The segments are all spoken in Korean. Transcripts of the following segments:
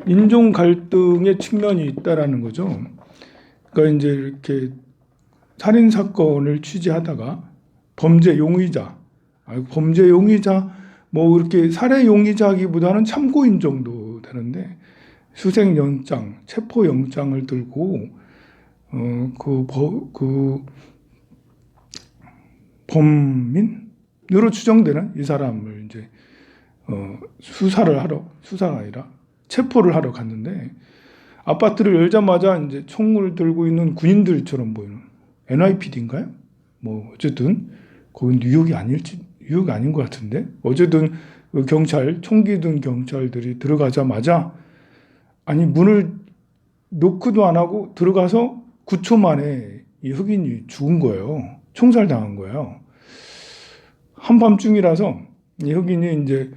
인종 갈등의 측면이 있다라는 거죠. 그러니까 이제 이렇게 살인 사건을 취재하다가 범죄 용의자, 범죄 용의자 뭐 이렇게 살해 용의자기보다는 참고인 정도 되는데 수색 영장, 체포 영장을 들고 그 범인으로 추정되는 이 사람을 이제 수사가 아니라 체포를 하러 갔는데 아파트를 열자마자 이제 총을 들고 있는 군인들처럼 보이는 NYPD인가요? 뭐 어쨌든 거긴 뉴욕이 아닌 것 같은데 어쨌든 그 총기 든 경찰들이 들어가자마자 아니 문을 노크도 안 하고 들어가서 9초 만에 이 흑인이 죽은 거예요. 총살당한 거예요. 한밤중이라서 이 흑인이 이제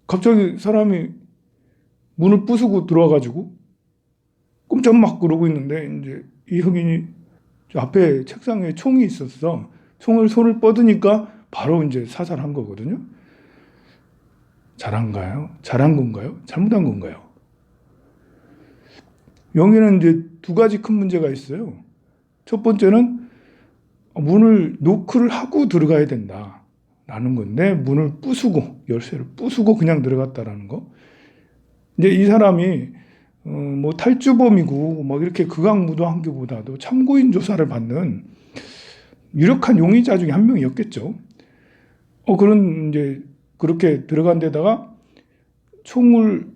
갑자기 사람이 문을 부수고 들어와가지고 꼼짝 막 그러고 있는데 이제 이 흑인이 앞에 책상 위에 총이 있었어. 손을 뻗으니까 바로 이제 사살한 거거든요. 잘한 건가요? 잘못한 건가요? 여기는 이제 두 가지 큰 문제가 있어요. 첫 번째는 문을 노크를 하고 들어가야 된다라는 건데 문을 부수고 열쇠를 부수고 그냥 들어갔다라는 거. 이제 이 사람이 뭐 탈주범이고 뭐 이렇게 극악무도한 게보다도 참고인 조사를 받는 유력한 용의자 중에 한 명이었겠죠. 그런 이제 그렇게 들어간 데다가 손을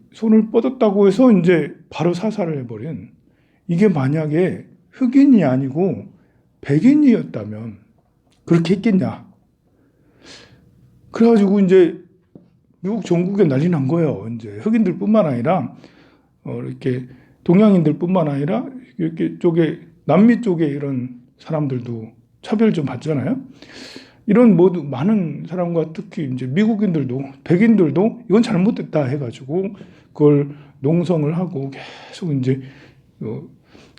뻗었다고 해서 이제 바로 사살을 해버린, 이게 만약에 흑인이 아니고 백인이었다면 그렇게 했겠냐. 그래가지고 이제 미국 전국에 난리 난 거예요. 이제 흑인들뿐만 아니라 이렇게 동양인들뿐만 아니라 이렇게 남미 쪽에 이런 사람들도 차별 좀 받잖아요. 이런 모두 많은 사람과 특히 이제 미국인들도 백인들도 이건 잘못됐다 해가지고 그걸 농성을 하고 계속 이제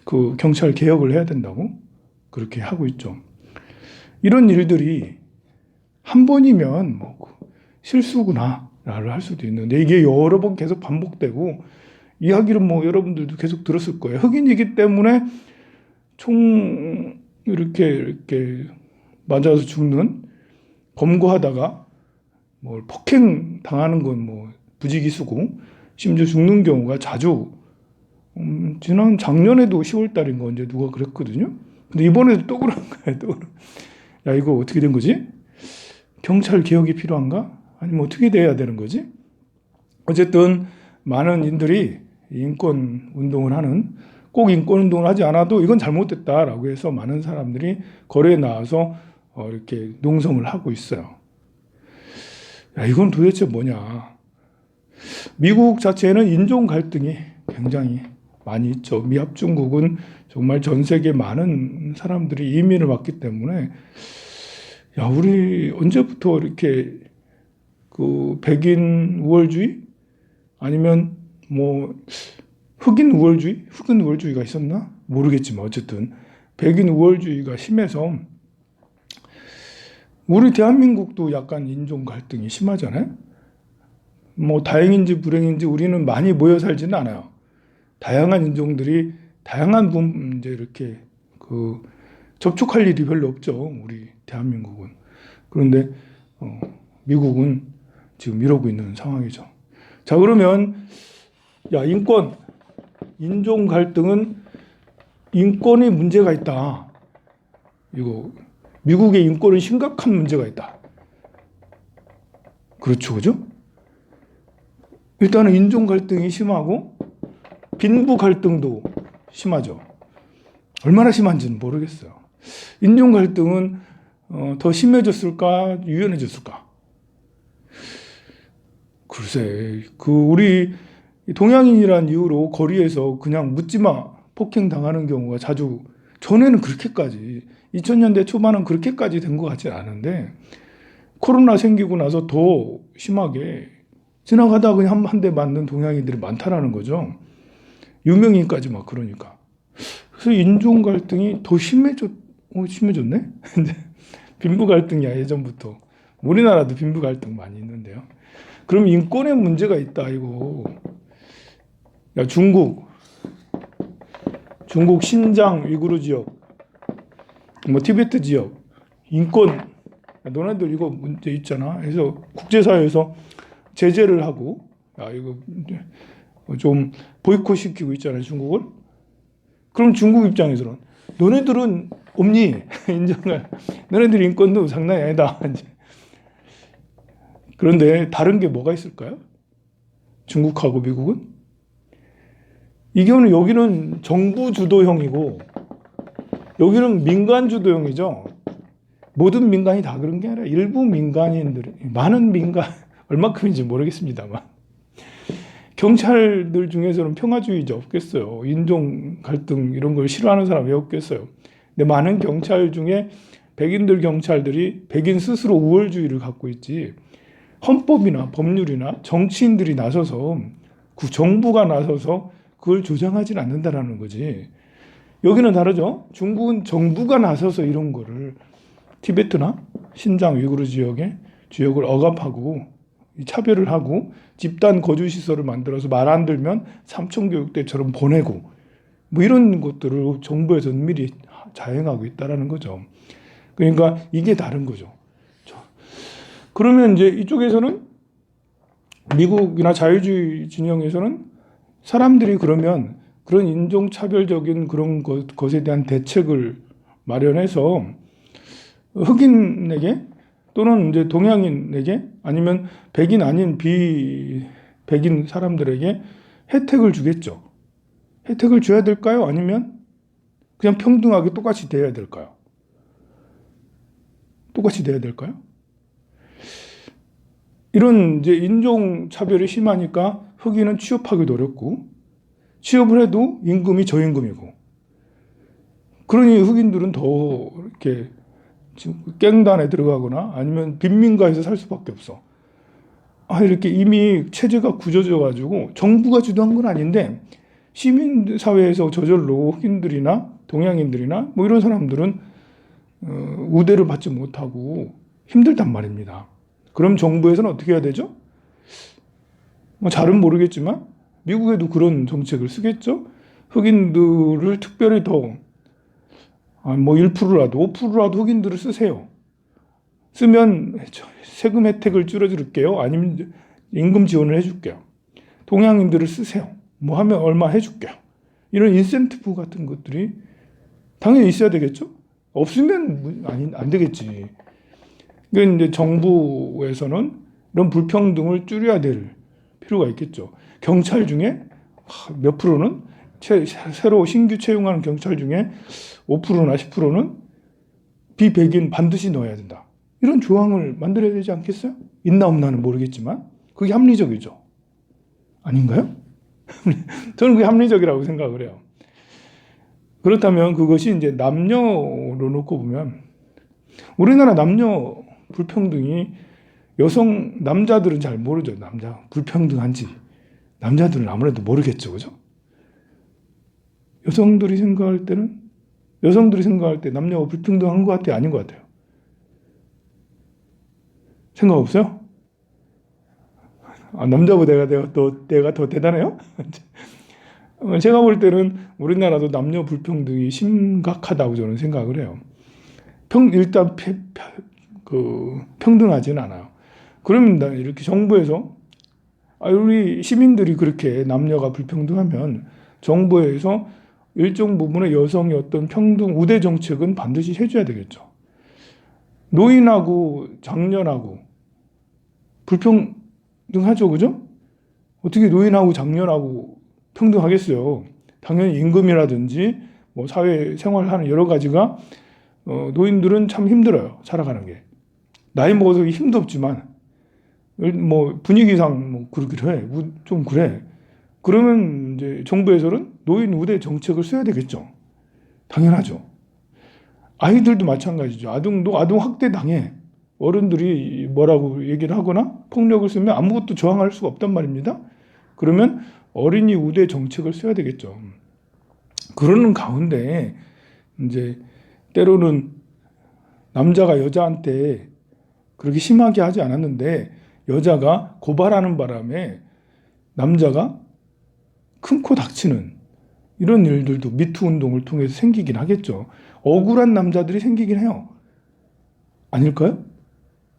그 경찰 개혁을 해야 된다고 그렇게 하고 있죠. 이런 일들이 한 번이면 뭐 실수구나를 할 수도 있는데 이게 여러 번 계속 반복되고 이야기를 뭐 여러분들도 계속 들었을 거예요. 흑인이기 때문에 총 이렇게 맞아서 죽는, 검거하다가 뭐 폭행 당하는 건 뭐 부지기수고 심지어 죽는 경우가 자주 지난 작년에도 10월 달인 거 언제 누가 그랬거든요. 근데 이번에도 또 그런 거예요. 야, 이거 어떻게 된 거지? 경찰 개혁이 필요한가? 아니면 어떻게 돼야 되는 거지? 어쨌든 많은 인들이 인권 운동을 꼭 인권 운동을 하지 않아도 이건 잘못됐다라고 해서 많은 사람들이 거리에 나와서 이렇게 농성을 하고 있어요. 야, 이건 도대체 뭐냐? 미국 자체에는 인종 갈등이 굉장히 많이 있죠. 미합중국은 정말 전 세계 많은 사람들이 이민을 왔기 때문에 야, 우리 언제부터 이렇게 그 백인 우월주의 아니면 뭐 흑인 우월주의가 있었나? 모르겠지만 어쨌든 백인 우월주의가 심해서 우리 대한민국도 약간 인종 갈등이 심하잖아요. 뭐 다행인지 불행인지 우리는 많이 모여 살지는 않아요. 다양한 인종들이 다양한 이제 이렇게 접촉할 일이 별로 없죠. 우리 대한민국은. 그런데 미국은 지금 이러고 있는 상황이죠. 자, 그러면 야, 인종 갈등은 인권에 문제가 있다. 이거 미국의 인권은 심각한 문제가 있다. 그렇죠, 그죠? 일단은 인종 갈등이 심하고 빈부 갈등도 심하죠. 얼마나 심한지는 모르겠어요. 인종 갈등은 더 심해졌을까, 유연해졌을까? 글쎄, 우리 동양인이란 이유로 거리에서 그냥 묻지마 폭행 당하는 경우가 자주, 전에는 그렇게까지 2000년대 초반은 그렇게까지 된 것 같지 않은데 코로나 생기고 나서 더 심하게 지나가다 그냥 한 대 맞는 동양인들이 많다라는 거죠. 유명인까지 막 그러니까. 그래서 인종 갈등이 더 심해졌네? 빈부 갈등이야, 예전부터. 우리나라도 빈부 갈등 많이 있는데요. 그럼 인권에 문제가 있다, 이거. 야, 중국 신장 위구르 지역, 뭐 티베트 지역 인권, 야, 너네들 이거 문제 있잖아. 그래서 국제사회에서 제재를 하고, 야, 이거 좀 보이콧 시키고 있잖아요, 중국을. 그럼 중국 입장에서는 너네들은 없니? 인정을. 너네들 인권도 장난이 아니다. 그런데 다른 게 뭐가 있을까요? 중국하고 미국은? 이 경우는 여기는 정부 주도형이고 여기는 민간 주도형이죠. 모든 민간이 다 그런 게 아니라 일부 민간인들, 많은 민간, 얼마큼인지 모르겠습니다만 경찰들 중에서는 평화주의자 없겠어요. 인종 갈등 이런 걸 싫어하는 사람 왜 없겠어요. 근데 많은 경찰 중에 백인들 경찰들이 백인 스스로 우월주의를 갖고 있지, 헌법이나 법률이나 정치인들이 나서서, 그 정부가 나서서 그걸 조장하지는 않는다라는 거지. 여기는 다르죠. 중국은 정부가 나서서 이런 거를 티베트나 신장 위구르 지역을 억압하고 차별을 하고 집단 거주 시설을 만들어서 말 안 들면 삼청교육대처럼 보내고 뭐 이런 것들을 정부에서 미리 자행하고 있다라는 거죠. 그러니까 이게 다른 거죠. 그러면 이제 이쪽에서는, 미국이나 자유주의 진영에서는 사람들이 그러면 그런 인종차별적인 그런 것에 대한 대책을 마련해서 흑인에게 또는 이제 동양인에게 아니면 백인 아닌 비백인 사람들에게 혜택을 주겠죠. 혜택을 줘야 될까요? 아니면 그냥 평등하게 똑같이 대해야 될까요? 똑같이 대해야 될까요? 이런 이제 인종차별이 심하니까 흑인은 취업하기도 어렵고, 취업을 해도 임금이 저임금이고, 그러니 흑인들은 더 이렇게 깽단에 들어가거나 아니면 빈민가에서 살 수밖에 없어. 이렇게 이미 체제가 굳어져 가지고 정부가 주도한 건 아닌데 시민사회에서 저절로 흑인들이나 동양인들이나 뭐 이런 사람들은 우대를 받지 못하고 힘들단 말입니다. 그럼 정부에서는 어떻게 해야 되죠? 뭐 잘은 모르겠지만 미국에도 그런 정책을 쓰겠죠. 흑인들을 특별히 더, 뭐 1%라도 5%라도 흑인들을 쓰세요. 쓰면 세금 혜택을 줄여줄게요. 아니면 임금 지원을 해줄게요. 동양인들을 쓰세요. 뭐 하면 얼마 해줄게요. 이런 인센티브 같은 것들이 당연히 있어야 되겠죠. 없으면 안 되겠지. 그러니까 이제 정부에서는 이런 불평등을 줄여야 될 필요가 있겠죠. 경찰 중에 몇 프로는 새로 신규 채용하는 경찰 중에 5%나 10%는 비백인 반드시 넣어야 된다. 이런 조항을 만들어야 되지 않겠어요? 있나 없나는 모르겠지만 그게 합리적이죠. 아닌가요? 저는 그게 합리적이라고 생각을 해요. 그렇다면 그것이 이제 남녀로 놓고 보면, 우리나라 남녀 불평등이 남자들은 잘 모르죠. 남자 불평등한지 남자들은 아무래도 모르겠죠. 그죠? 여성들이 생각할 때 남녀가 불평등한 것 같아요? 아닌 것 같아요? 생각 없어요? 남자보다 내가 더 대단해요? 제가 볼 때는 우리나라도 남녀 불평등이 심각하다고 저는 생각을 해요. 일단 평등하지는 않아요. 그러면 이렇게 정부에서, 우리 시민들이 그렇게 남녀가 불평등하면 정부에서 일정 부분의 여성의 어떤 평등 우대 정책은 반드시 해줘야 되겠죠. 노인하고 장년하고 불평등하죠, 그죠? 어떻게 노인하고 장년하고 평등하겠어요? 당연히 임금이라든지 뭐 사회 생활하는 여러 가지가, 노인들은 참 힘들어요, 살아가는 게. 나이 먹어서 힘도 없지만 뭐 분위기상 뭐 그러기로 해, 좀 그래. 그러면 이제 정부에서는 노인 우대 정책을 써야 되겠죠. 당연하죠. 아이들도 마찬가지죠. 아동 학대 당해. 어른들이 뭐라고 얘기를 하거나 폭력을 쓰면 아무것도 저항할 수가 없단 말입니다. 그러면 어린이 우대 정책을 써야 되겠죠. 그러는 가운데 이제 때로는 남자가 여자한테 그렇게 심하게 하지 않았는데 여자가 고발하는 바람에 남자가 큰 코 닥치는 이런 일들도 미투 운동을 통해서 생기긴 하겠죠. 억울한 남자들이 생기긴 해요. 아닐까요?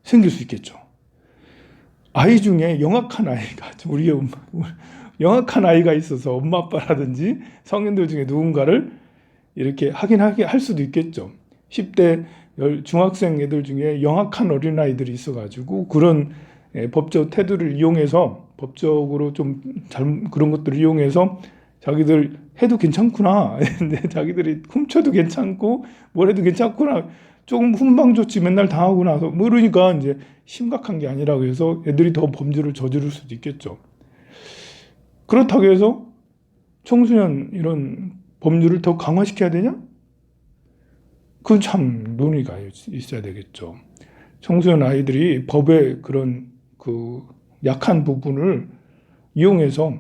생길 수 있겠죠. 아이 중에 영악한 아이가, 영악한 아이가 있어서 엄마 아빠라든지 성인들 중에 누군가를 이렇게 할 수도 있겠죠. 10대 중학생 애들 중에 영악한 어린아이들이 있어가지고 그런 법적 태도를 이용해서 법적으로 좀 그런 것들을 이용해서 자기들 해도 괜찮구나. 근데 자기들이 훔쳐도 괜찮고 뭘 해도 괜찮구나. 조금 훈방 조치 맨날 당하고 나서 모르니까 이제 심각한 게 아니라고 해서 애들이 더 범죄를 저지를 수도 있겠죠. 그렇다고 해서 청소년 이런 법률을 더 강화시켜야 되냐? 그건 참 논의가 있어야 되겠죠. 청소년 아이들이 법의 그런 그 약한 부분을 이용해서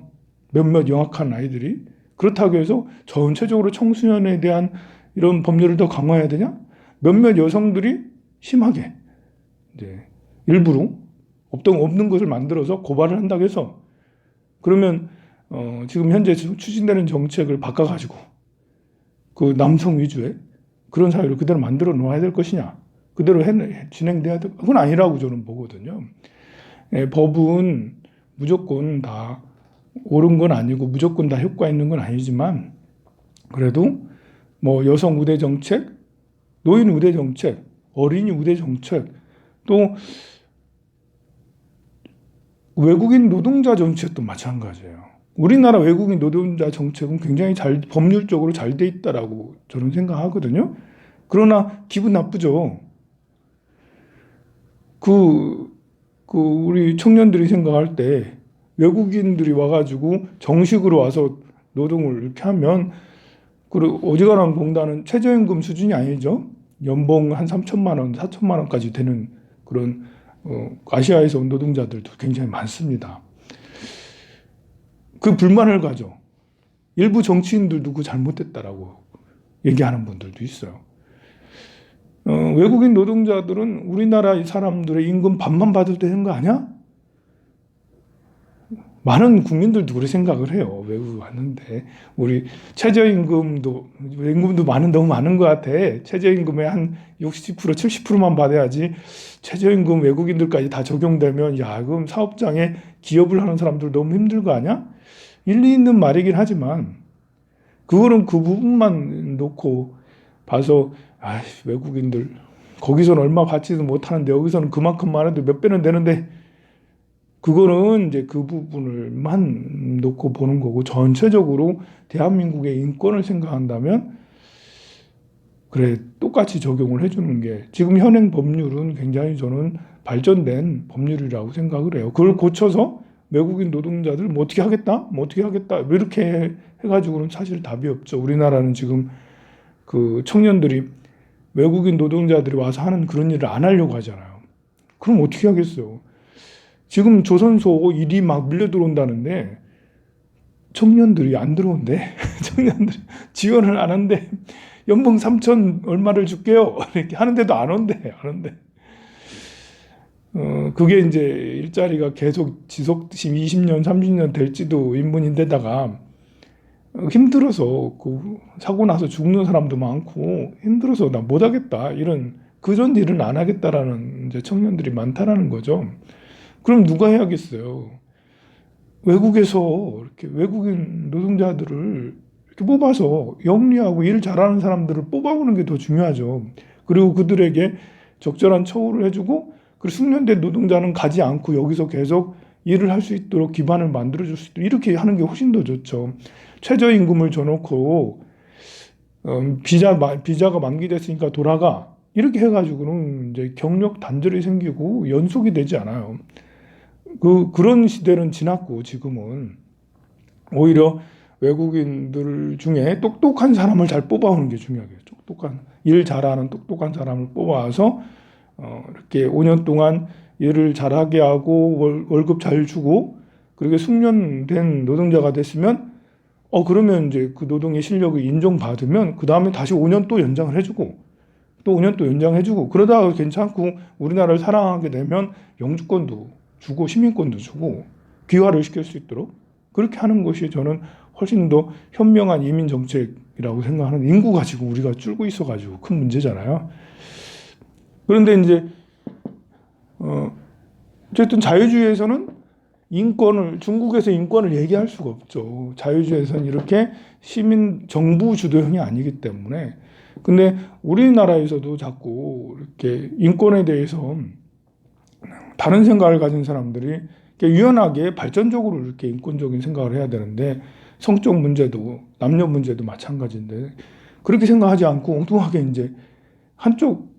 몇몇 영악한 아이들이 그렇다고 해서 전체적으로 청소년에 대한 이런 법률을 더 강화해야 되냐? 몇몇 여성들이 심하게 이제 일부러 없는 것을 만들어서 고발을 한다고 해서 그러면 지금 현재 추진되는 정책을 바꿔가지고 그 남성 위주의 그런 사회를 그대로 만들어 놓아야 될 것이냐? 그대로 진행돼야 될 그건 아니라고 저는 보거든요. 법은 무조건 다 옳은 건 아니고 무조건 다 효과 있는 건 아니지만 그래도 뭐 여성 우대 정책, 노인 우대 정책, 어린이 우대 정책, 또 외국인 노동자 정책도 마찬가지예요. 우리나라 외국인 노동자 정책은 굉장히 법률적으로 잘 돼 있다라고 저는 생각하거든요. 그러나 기분 나쁘죠. 우리 청년들이 생각할 때 외국인들이 와가지고 정식으로 와서 노동을 이렇게 하면 그리고 어지간한 공단은 최저임금 수준이 아니죠. 연봉 한 3천만 원, 4천만 원까지 되는 그런 아시아에서 온 노동자들도 굉장히 많습니다. 그 불만을 가져 일부 정치인들도 그 잘못됐다라고 얘기하는 분들도 있어요. 외국인 노동자들은 우리나라 사람들의 임금 반만 받아도 되는 거 아니야? 많은 국민들도 그렇게 생각을 해요. 외국 왔는데 우리 최저임금도 너무 많은 것 같아. 최저임금의 한 60%, 70%만 받아야지 최저임금 외국인들까지 다 적용되면 야 그럼 사업장에 기업을 하는 사람들 너무 힘들 거 아니야? 일리 있는 말이긴 하지만 그거는 그 부분만 놓고 봐서 외국인들 거기서는 얼마 받지도 못하는데 여기서는 그만큼만 해도 몇 배는 되는데 그거는 이제 그 부분을만 놓고 보는 거고 전체적으로 대한민국의 인권을 생각한다면 그래 똑같이 적용을 해주는 게 지금 현행 법률은 굉장히 저는 발전된 법률이라고 생각을 해요. 그걸 고쳐서 외국인 노동자들 뭐 어떻게 하겠다? 이렇게 해가지고는 사실 답이 없죠. 우리나라는 지금 그 청년들이 외국인 노동자들이 와서 하는 그런 일을 안 하려고 하잖아요. 그럼 어떻게 하겠어요? 지금 조선소 일이 막 밀려 들어온다는데 청년들이 안 들어온대. 청년들이 지원을 안 한대. 연봉 3천 얼마를 줄게요. 이렇게 하는데도 안 온대. 그게 이제 일자리가 계속 20년, 30년 될지도 의문인데다가 힘들어서 사고 나서 죽는 사람도 많고 힘들어서 나 못하겠다 이런 그런 일은 안 하겠다라는 이제 청년들이 많다라는 거죠. 그럼 누가 해야겠어요? 외국에서 이렇게 외국인 노동자들을 이렇게 뽑아서 영리하고 일 잘하는 사람들을 뽑아오는 게 더 중요하죠. 그리고 그들에게 적절한 처우를 해주고 그리고 숙련된 노동자는 가지 않고 여기서 계속 일을 할 수 있도록 기반을 만들어줄 수 있도록 이렇게 하는 게 훨씬 더 좋죠. 최저임금을 줘놓고 비자가 만기됐으니까 돌아가 이렇게 해가지고는 이제 경력 단절이 생기고 연속이 되지 않아요. 그런 시대는 지났고 지금은 오히려 외국인들 중에 똑똑한 사람을 잘 뽑아오는 게 중요하겠죠. 일 잘하는 똑똑한 사람을 뽑아와서 이렇게 5년 동안 일을 잘하게 하고 월급 잘 주고 그리고 숙련된 노동자가 됐으면 그러면 이제 그 노동의 실력을 인정받으면 그 다음에 다시 5년 또 연장을 해주고 또 5년 또 연장해주고 그러다가 괜찮고 우리나라를 사랑하게 되면 영주권도 주고 시민권도 주고 귀화를 시킬 수 있도록 그렇게 하는 것이 저는 훨씬 더 현명한 이민 정책이라고 생각하는, 인구가 지금 우리가 줄고 있어가지고 큰 문제잖아요. 그런데 이제 어쨌든 자유주의에서는 중국에서 인권을 얘기할 수가 없죠. 자유주의에서는 이렇게 정부 주도형이 아니기 때문에. 근데 우리나라에서도 자꾸 이렇게 인권에 대해서 다른 생각을 가진 사람들이 유연하게 발전적으로 이렇게 인권적인 생각을 해야 되는데, 성적 문제도 남녀 문제도 마찬가지인데 그렇게 생각하지 않고 엉뚱하게 이제 한쪽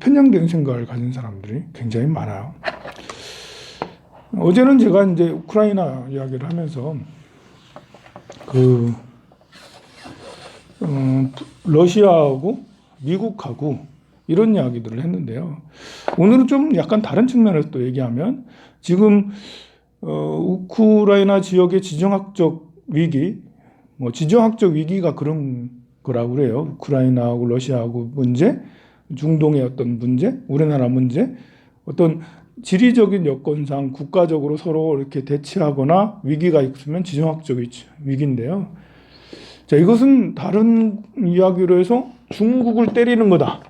편향된 생각을 가진 사람들이 굉장히 많아요. 어제는 제가 이제 우크라이나 이야기를 하면서 러시아하고 미국하고 이런 이야기들을 했는데요. 오늘은 좀 약간 다른 측면에서 또 얘기하면, 지금 우크라이나 지역의 지정학적 위기, 지정학적 위기가 그런 거라고 그래요. 우크라이나하고 러시아하고 문제, 중동의 어떤 문제, 우리나라 문제, 어떤 지리적인 여건상 국가적으로 서로 이렇게 대치하거나 위기가 있으면 지정학적 위기인데요. 자, 이것은 다른 이야기로 해서 중국을 때리는 거다.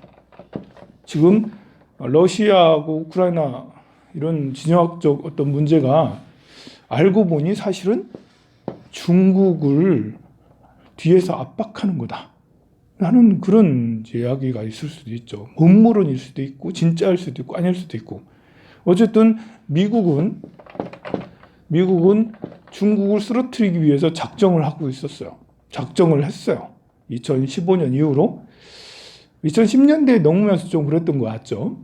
지금 러시아하고 우크라이나 이런 지정학적 어떤 문제가 알고 보니 사실은 중국을 뒤에서 압박하는 거다 하는 그런 이야기가 있을 수도 있죠. 음모론일 수도 있고 진짜일 수도 있고 아닐 수도 있고. 어쨌든 미국은 중국을 쓰러뜨리기 위해서 작정을 하고 있었어요. 작정을 했어요. 2015년 이후로. 2010년대에 넘으면서 좀 그랬던 것 같죠.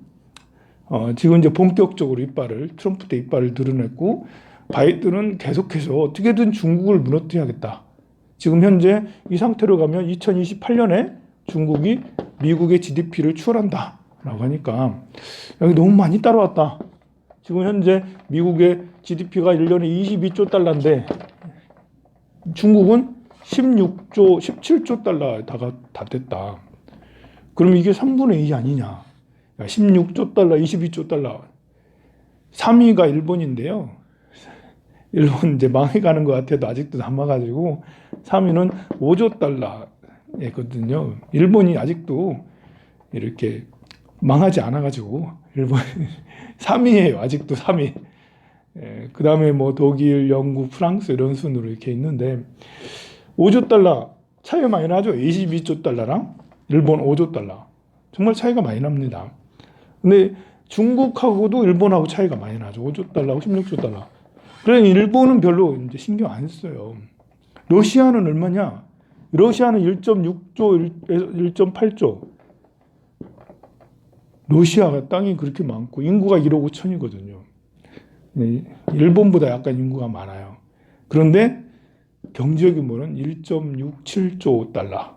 지금 이제 본격적으로 트럼프 때 이빨을 드러냈고, 바이든은 계속해서 어떻게든 중국을 무너뜨려야겠다. 지금 현재 이 상태로 가면 2028년에 중국이 미국의 GDP를 추월한다 라고 하니까 여기 너무 많이 따라왔다. 지금 현재 미국의 GDP가 1년에 22조 달러인데 중국은 17조 달러다가 다 됐다. 그럼 이게 3분의 2 아니냐. 16조 달러, 22조 달러. 3위가 일본인데요. 일본 이제 망해가는 것 같아도 아직도 남아가지고 3위는 5조 달러거든요. 일본이 아직도 이렇게 망하지 않아가지고 일본 3위예요. 아직도 3위. 그 다음에 뭐 독일, 영국, 프랑스 이런 순으로 이렇게 있는데 5조 달러 차이가 많이 나죠. 22조 달러랑 일본 5조 달러. 정말 차이가 많이 납니다. 근데 중국하고도 일본하고 차이가 많이 나죠. 5조 달러하고 16조 달러. 그러니 일본은 별로 이제 신경 안 써요. 러시아는 얼마냐? 러시아는 1.6조, 1.8조. 러시아가 땅이 그렇게 많고 인구가 1억 5천이거든요. 일본보다 약간 인구가 많아요. 그런데 경제 규모는 1.67조 달러.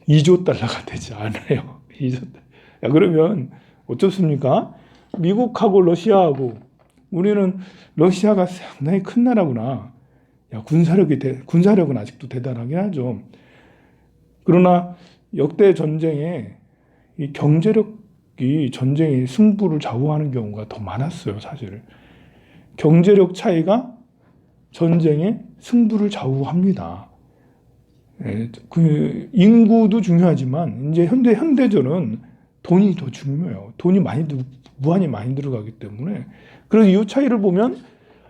2조 달러가 되지 않아요. 2조 달러. 야, 그러면 어떻습니까? 미국하고 러시아하고 우리는 러시아가 상당히 큰 나라구나. 야, 군사력은 아직도 대단하긴 하죠. 그러나 역대 전쟁에 이 경제력이 전쟁의 승부를 좌우하는 경우가 더 많았어요, 사실. 경제력 차이가 전쟁의 승부를 좌우합니다. 그 인구도 중요하지만 이제 현대전은 돈이 더 중요해요. 돈이 무한히 많이 들어가기 때문에. 그래서 이 차이를 보면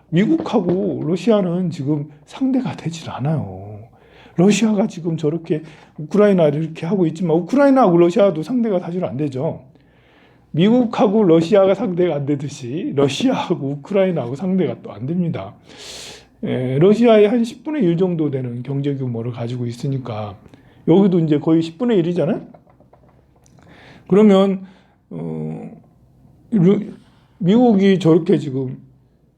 미국하고 러시아는 지금 상대가 되질 않아요. 러시아가 지금 저렇게 우크라이나를 이렇게 하고 있지만 우크라이나하고 러시아도 상대가 사실 안 되죠. 미국하고 러시아가 상대가 안 되듯이 러시아하고 우크라이나하고 상대가 또 안 됩니다. 러시아의 한 10분의 1 정도 되는 경제 규모를 가지고 있으니까 여기도 이제 거의 10분의 1이잖아요. 그러면 미국이 저렇게 지금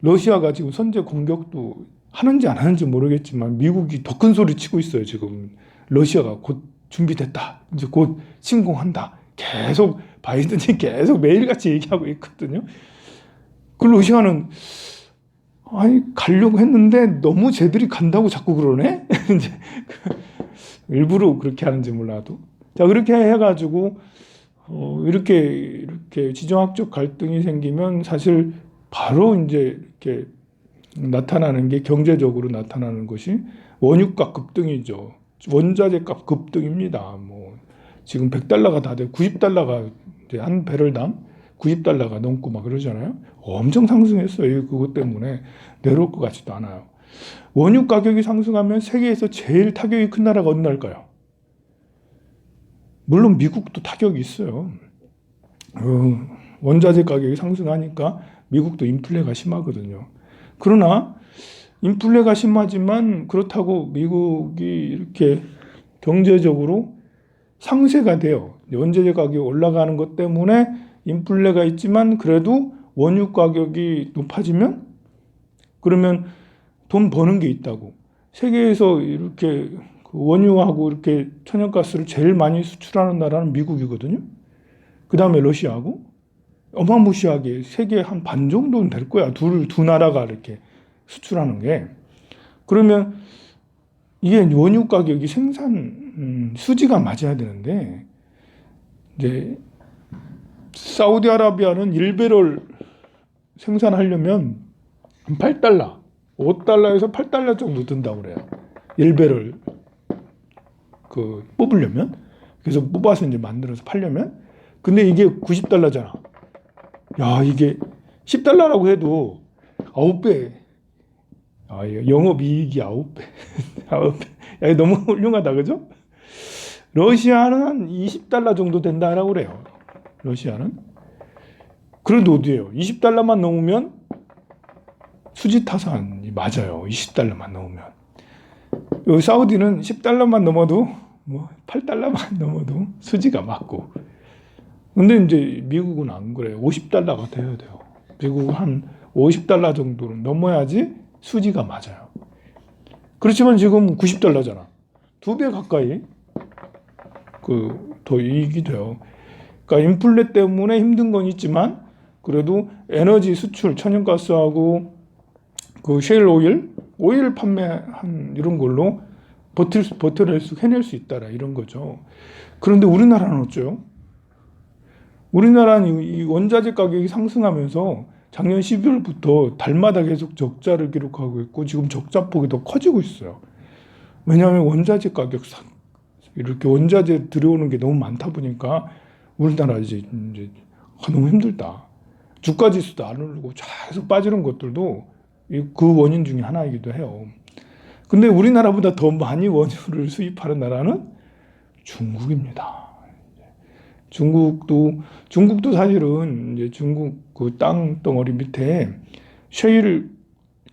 러시아가 지금 선제 공격도 하는지 안 하는지 모르겠지만 미국이 더 큰 소리 치고 있어요. 지금 러시아가 곧 준비됐다. 이제 곧 침공한다. 계속 바이든이 계속 매일같이 얘기하고 있거든요. 그 러시아는 가려고 했는데 너무 쟤들이 간다고 자꾸 그러네? 이제 일부러 그렇게 하는지 몰라도. 자, 그렇게 해가지고, 이렇게 지정학적 갈등이 생기면 사실 바로 이제 이렇게 나타나는 게 경제적으로 나타나는 것이 원유값 급등이죠. 원자재 값 급등입니다. 뭐 지금 100달러가 다 되고 90달러가 이제 한 배럴당 90달러가 넘고 막 그러잖아요. 엄청 상승했어요. 그것 때문에 내려올 것 같지도 않아요. 원유 가격이 상승하면 세계에서 제일 타격이 큰 나라가 어느 나라일까요? 물론 미국도 타격이 있어요. 원자재 가격이 상승하니까 미국도 인플레가 심하거든요. 그러나 인플레가 심하지만 그렇다고 미국이 이렇게 경제적으로 상쇄가 돼요. 원자재 가격이 올라가는 것 때문에 인플레가 있지만 그래도 원유 가격이 높아지면 그러면 돈 버는 게 있다고. 세계에서 이렇게 원유하고 이렇게 천연가스를 제일 많이 수출하는 나라는 미국이거든요. 그 다음에 러시아하고 어마무시하게 세계 한 반 정도는 될 거야. 두 나라가 이렇게 수출하는 게. 그러면 이게 원유 가격이 생산 수지가 맞아야 되는데 이제 사우디아라비아는 1배럴 생산하려면 8달러, 5달러에서 8달러 정도 든다고 그래요. 1배럴 뽑으려면. 그래서 뽑아서 이제 만들어서 팔려면. 근데 이게 90달러잖아. 야, 이게 10달러라고 해도 9배. 영업이익이 9배. 9배. 야, 너무 훌륭하다, 그죠? 러시아는 한 20달러 정도 된다라고 그래요. 러시아는. 그런데 어디에요? 20달러만 넘으면 수지 타산이 맞아요. 20달러만 넘으면. 여기 사우디는 10달러만 넘어도 뭐 8달러만 넘어도 수지가 맞고. 근데 이제 미국은 안 그래요. 50달러가 돼야 돼요. 미국은 한 50달러 정도는 넘어야지 수지가 맞아요. 그렇지만 지금 90달러잖아. 2배 가까이 더 이익이 돼요. 그러니까 인플레 때문에 힘든 건 있지만 그래도 에너지 수출, 천연가스하고 셰일 오일 판매한 이런 걸로 해낼 수 있다라 이런 거죠. 그런데 우리나라는 어쩌요? 우리나라는 이 원자재 가격이 상승하면서 작년 12월부터 달마다 계속 적자를 기록하고 있고 지금 적자폭이 더 커지고 있어요. 왜냐하면 원자재 가격 이렇게 원자재 들여오는 게 너무 많다 보니까 우리나라 이제 너무 힘들다. 주가 지수도 안 오르고 계속 빠지는 것들도 그 원인 중에 하나이기도 해요. 근데 우리나라보다 더 많이 원유를 수입하는 나라는 중국입니다. 중국도 사실은 이제 중국 그 땅덩어리 밑에 셰일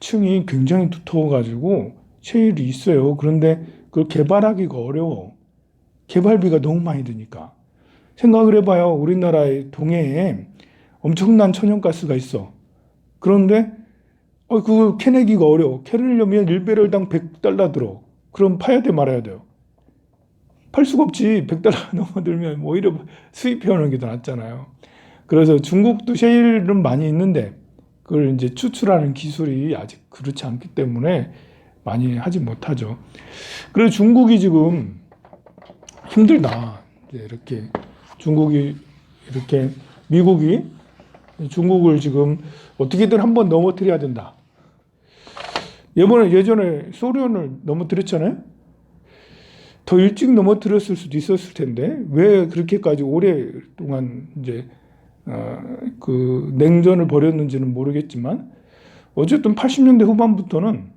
층이 굉장히 두터워가지고 셰일이 있어요. 그런데 그걸 개발하기가 어려워. 개발비가 너무 많이 드니까. 생각을 해봐요. 우리나라의 동해에 엄청난 천연가스가 있어. 그런데 그걸 캐내기가 어려워. 캐내려면 1배럴당 100달러 들어. 그럼 파야 돼 말아야 돼요. 팔 수가 없지. 100달러 넘어들면 오히려 수입해오는 게 더 낫잖아요. 그래서 중국도 셰일은 많이 있는데 그걸 이제 추출하는 기술이 아직 그렇지 않기 때문에 많이 하지 못하죠. 그래서 중국이 지금 힘들다. 이렇게 미국이 중국을 지금 어떻게든 한번 넘어뜨려야 된다. 예전에 소련을 넘어뜨렸잖아요. 더 일찍 넘어뜨렸을 수도 있었을 텐데 왜 그렇게까지 오랫동안 이제 냉전을 벌였는지는 모르겠지만 어쨌든 80년대 후반부터는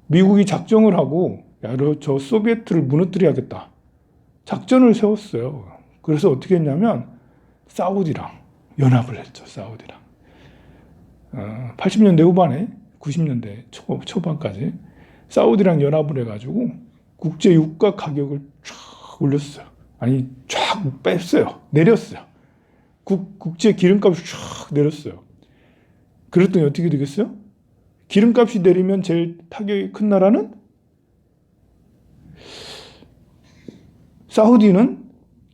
미국이 작정을 하고 저 소비에트를 무너뜨려야겠다. 작전을 세웠어요. 그래서 어떻게 했냐면 사우디랑 연합을 했죠. 사우디랑 80년대 후반에 90년대 초반까지 사우디랑 연합을 해가지고 국제 유가 가격을 쫙 올렸어요. 아니 쫙 뺐어요. 내렸어요. 국제 기름값을 쫙 내렸어요. 그랬더니 어떻게 되겠어요? 기름값이 내리면 제일 타격이 큰 나라는 사우디는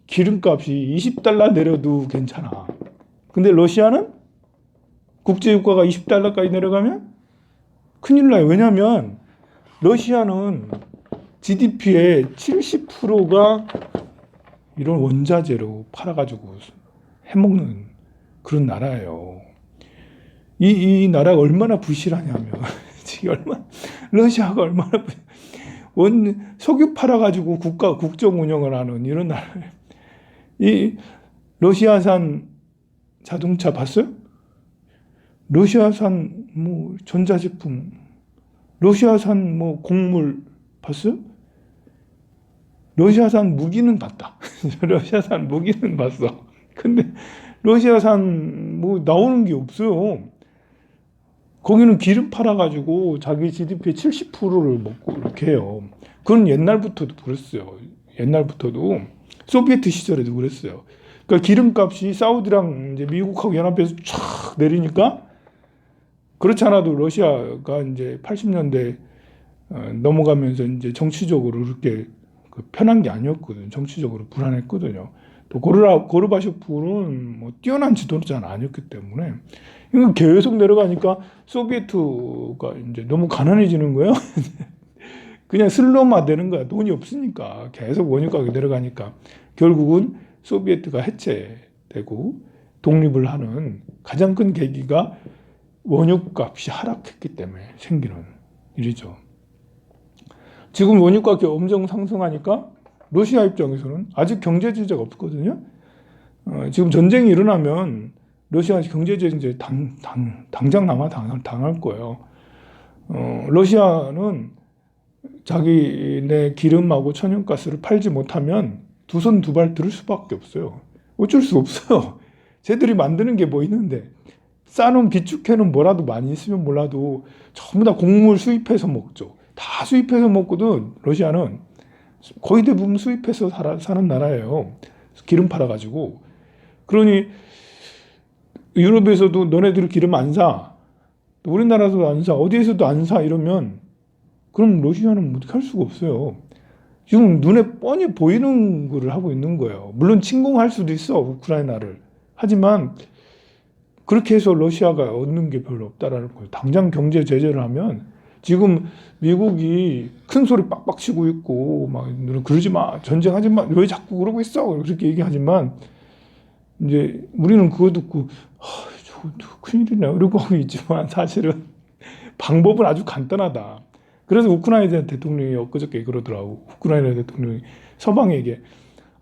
기름값이 20달러 내려도 괜찮아. 근데 러시아는 국제유가가 20달러까지 내려가면 큰일 나요. 왜냐하면 러시아는 GDP의 70%가 이런 원자재로 팔아가지고 해먹는 그런 나라예요. 이 나라가 얼마나 부실하냐면 러시아가 얼마나 석유 팔아가지고 국정 운영을 하는 이런 나라. 이 러시아산 자동차 봤어요? 러시아산 뭐 전자제품, 러시아산 뭐 곡물 봤어요? 러시아산 무기는 봤다. 러시아산 무기는 봤어. 근데 러시아산 뭐 나오는 게 없어요. 거기는 기름 팔아가지고 자기 GDP의 70%를 먹고 이렇게 해요. 그건 옛날부터도 그랬어요. 옛날부터도 소비에트 시절에도 그랬어요. 그러니까 기름값이 사우디랑 이제 미국하고 연합해서 쫙 내리니까 그렇지 않아도 러시아가 이제 80년대 넘어가면서 이제 정치적으로 그렇게 편한 게 아니었거든요. 정치적으로 불안했거든요. 또 고르바쇼프는 뭐 뛰어난 지도자는 아니었기 때문에 이거 계속 내려가니까 소비에트가 이제 너무 가난해지는 거예요. 그냥 슬럼화 되는 거야. 돈이 없으니까 계속 원유 가격이 내려가니까 결국은 소비에트가 해체되고 독립을 하는 가장 큰 계기가 원유값이 하락했기 때문에 생기는 일이죠. 지금 원유가격이 엄청 상승하니까 러시아 입장에서는 아직 경제 제재가 없거든요. 지금 전쟁이 일어나면 러시아 경제 제재 당장 당할 거예요. 러시아는 자기네 기름하고 천연가스를 팔지 못하면 두 손 두 발 들을 수밖에 없어요. 어쩔 수 없어요. 쟤들이 만드는 게 뭐 있는데 싸놓은 비축해는 뭐라도 많이 있으면 몰라도 전부 다 곡물 수입해서 먹죠. 다 수입해서 먹거든. 러시아는 거의 대부분 수입해서 사는 나라예요. 기름 팔아가지고. 그러니 유럽에서도 너네들 기름 안 사. 우리나라도 안 사. 어디에서도 안 사. 이러면 그럼 러시아는 어떻게 할 수가 없어요. 지금 눈에 뻔히 보이는 거를 하고 있는 거예요. 물론 침공할 수도 있어. 우크라이나를. 하지만 그렇게 해서 러시아가 얻는 게 별로 없다라는 거예요. 당장 경제 제재를 하면 지금 미국이 큰 소리 빡빡 치고 있고 막 그러지 마, 전쟁하지 마, 왜 자꾸 그러고 있어? 그렇게 얘기하지만 이제 우리는 그거 듣고 큰일이네 이러고 하고 있지만 사실은 방법은 아주 간단하다. 그래서 우크라이나 대통령이 엊그저께 그러더라고. 우크라이나 대통령이 서방에게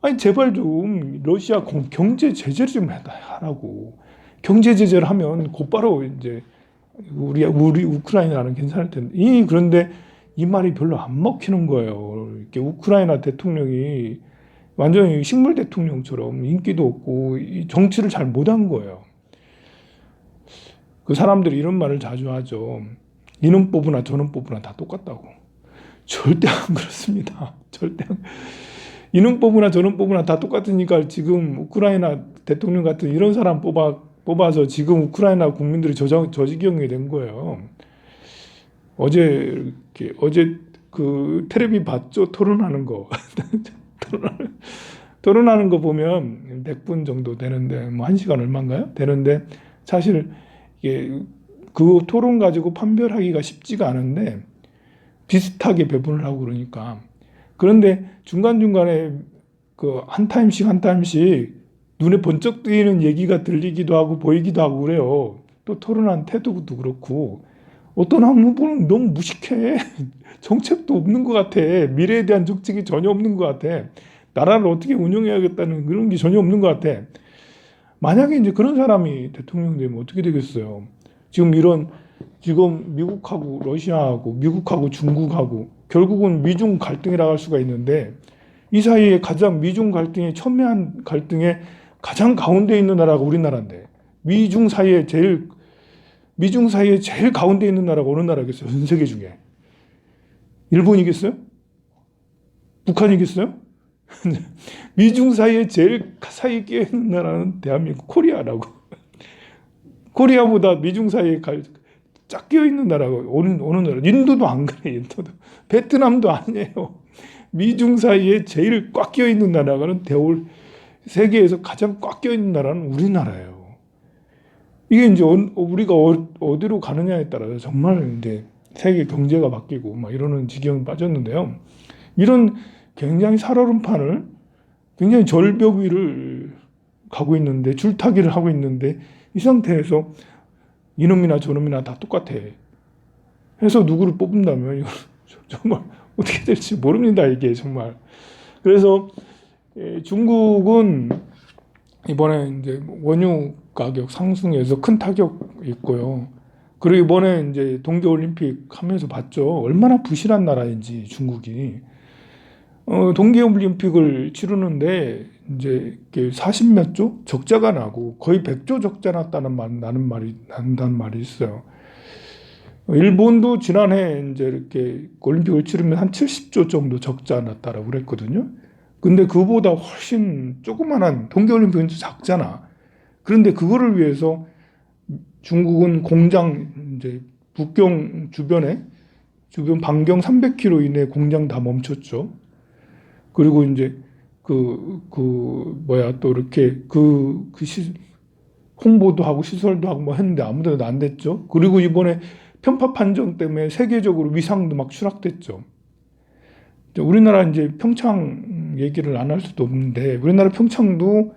아니 제발 좀 러시아 경제 제재를 좀 하라고. 경제 제재를 하면 곧바로 이제 우리 우크라이나는 괜찮을 텐데 그런데 이 말이 별로 안 먹히는 거예요. 이렇게 우크라이나 대통령이 완전히 식물 대통령처럼 인기도 없고 정치를 잘 못한 거예요. 그 사람들이 이런 말을 자주 하죠. 이는 뽑으나 저는 뽑으나 다 똑같다고. 절대 안 그렇습니다. 절대 안. 이는 뽑으나 저는 뽑으나 다 똑같으니까 지금 우크라이나 대통령 같은 이런 사람 뽑아서 지금 우크라이나 국민들이 저지경이 된 거예요. 어제 그 텔레비 봤죠? 토론하는 거. 토론하는 거 보면 100분 정도 되는데 뭐 1시간 얼마인가요? 되는데 사실 이게 그 토론 가지고 판별하기가 쉽지가 않은데 비슷하게 배분을 하고 그러니까 그런데 중간중간에 그 한 타임씩 눈에 번쩍 뜨이는 얘기가 들리기도 하고 보이기도 하고 그래요. 또 토론한 태도도 그렇고 어떤 한 후보는 너무 무식해. 정책도 없는 것 같아. 미래에 대한 정책이 전혀 없는 것 같아. 나라를 어떻게 운영해야겠다는 그런 게 전혀 없는 것 같아. 만약에 이제 그런 사람이 대통령 되면 어떻게 되겠어요? 지금 미국하고 러시아하고 미국하고 중국하고 결국은 미중 갈등이라고 할 수가 있는데 이 사이에 가장 미중 갈등의 첨예한 갈등의 가장 가운데 있는 나라가 우리나라인데 미중 사이에 제일 가운데 있는 나라가 어느 나라겠어요? 전 세계 중에. 일본이겠어요? 북한이겠어요? 미중 사이에 제일 사이에 끼어 있는 나라는 대한민국 코리아라고. 코리아보다 미중 사이에 쫙 끼어 있는 나라가 어느 나라? 인도도 안 그래. 인도도. 베트남도 아니에요. 미중 사이에 제일 꽉 끼어 있는 나라는 세계에서 가장 꽉 끼어 있는 나라는 우리나라예요. 이게 이제 우리가 어디로 가느냐에 따라서 정말 이제 세계 경제가 바뀌고 막 이러는 지경에 빠졌는데요. 이런 굉장히 살얼음판을 굉장히 절벽 위를 가고 있는데 줄타기를 하고 있는데 이 상태에서 이놈이나 저놈이나 다 똑같아. 해서 누구를 뽑는다면 이거 정말 어떻게 될지 모릅니다, 이게 정말. 그래서 중국은 이번에 이제 원유 가격 상승에서 큰 타격이 있고요. 그리고 이번에 이제 동계올림픽 하면서 봤죠. 얼마나 부실한 나라인지 중국이. 동계올림픽을 치르는데 이제 40몇 조 적자가 나고 거의 100조 적자 난다는 말이 있어요. 일본도 지난해 이제 이렇게 올림픽을 치르면 한 70조 정도 적자 났다라고 그랬거든요. 근데 그보다 훨씬 조그만한 동계올림픽은 작잖아. 그런데 그거를 위해서 중국은 공장 이제 북경 주변 반경 300km 이내 공장 다 멈췄죠. 그리고 이제 또 이렇게 홍보도 하고 시설도 하고 뭐 했는데 아무 데도 안 됐죠. 그리고 이번에 편파 판정 때문에 세계적으로 위상도 막 추락됐죠. 우리나라 이제 평창 얘기를 안 할 수도 없는데 우리나라 평창도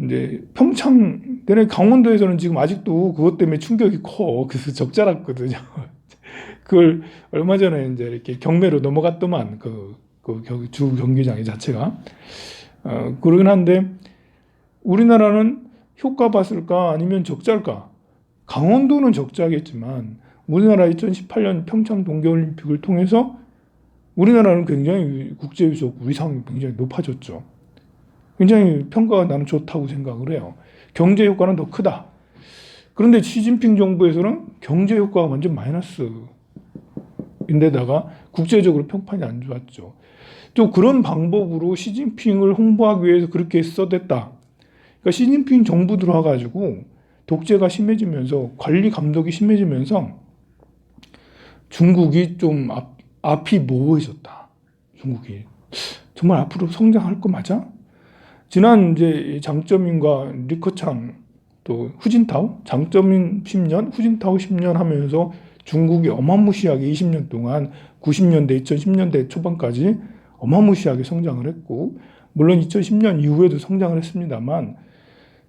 이제 내내 강원도에서는 지금 아직도 그것 때문에 충격이 커. 그래서 적자랐거든요. 그걸 얼마 전에 이제 이렇게 경매로 넘어갔더만 주 경기장 자체가. 그러긴 한데 우리나라는 효과 봤을까 아니면 적자일까? 강원도는 적자겠지만 우리나라 2018년 평창 동계올림픽을 통해서 우리나라는 굉장히 국제적 위상이 굉장히 높아졌죠. 굉장히 평가가 나는 좋다고 생각을 해요. 경제 효과는 더 크다. 그런데 시진핑 정부에서는 경제 효과가 완전 마이너스인데다가 국제적으로 평판이 안 좋았죠. 또 그런 방법으로 시진핑을 홍보하기 위해서 그렇게 써댔다. 그러니까 시진핑 정부 들어와가지고 독재가 심해지면서 관리 감독이 심해지면서 중국이 좀 앞이 모호해졌다. 중국이 정말 앞으로 성장할 거 맞아? 지난 이제 장쩌민과 리커창 또 후진타오, 장쩌민 10년, 후진타오 10년 하면서 중국이 어마무시하게 20년 동안 90년대, 2010년대 초반까지 어마무시하게 성장을 했고, 물론 2010년 이후에도 성장을 했습니다만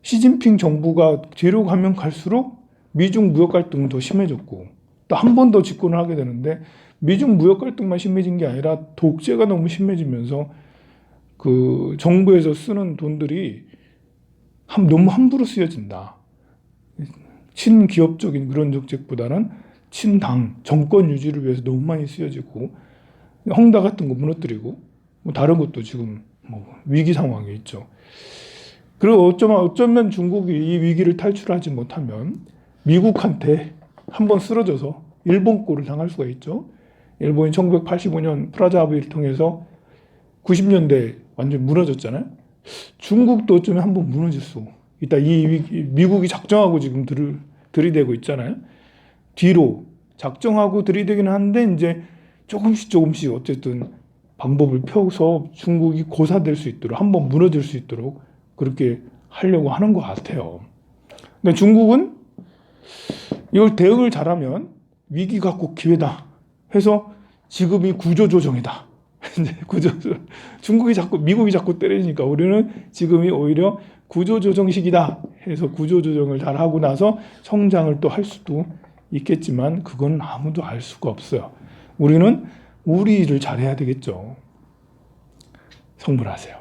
시진핑 정부가 뒤로 가면 갈수록 미중 무역 갈등은 더 심해졌고 또 한 번 더 집권을 하게 되는데 미중 무역 갈등만 심해진 게 아니라 독재가 너무 심해지면서 그 정부에서 쓰는 돈들이 너무 함부로 쓰여진다. 친기업적인 그런 정책보다는 친당 정권 유지를 위해서 너무 많이 쓰여지고 헝다 같은 거 무너뜨리고 뭐 다른 것도 지금 뭐 위기 상황에 있죠. 그리고 어쩌면 중국이 이 위기를 탈출하지 못하면 미국한테 한번 쓰러져서 일본 꼴을 당할 수가 있죠. 일본이 1985년 프라자 합의를 통해서 90년대 완전 무너졌잖아요. 중국도 어쩌면 한번 무너질 수 있다. 미국이 작정하고 지금 들이대고 있잖아요. 뒤로 작정하고 들이대기는 한데 이제 조금씩 어쨌든 방법을 펴서 중국이 고사될 수 있도록 한번 무너질 수 있도록 그렇게 하려고 하는 것 같아요. 근데 중국은 이걸 대응을 잘하면 위기가 꼭 기회다 해서 지금이 구조조정이다. 미국이 자꾸 때리니까 우리는 지금이 오히려 구조조정 시기다 해서 구조조정을 잘 하고 나서 성장을 또 할 수도 있겠지만 그건 아무도 알 수가 없어요. 우리는 우리 일을 잘해야 되겠죠. 성불하세요.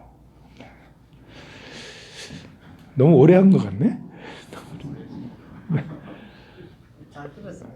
너무 오래 한 것 같네? 잘 들었습니다.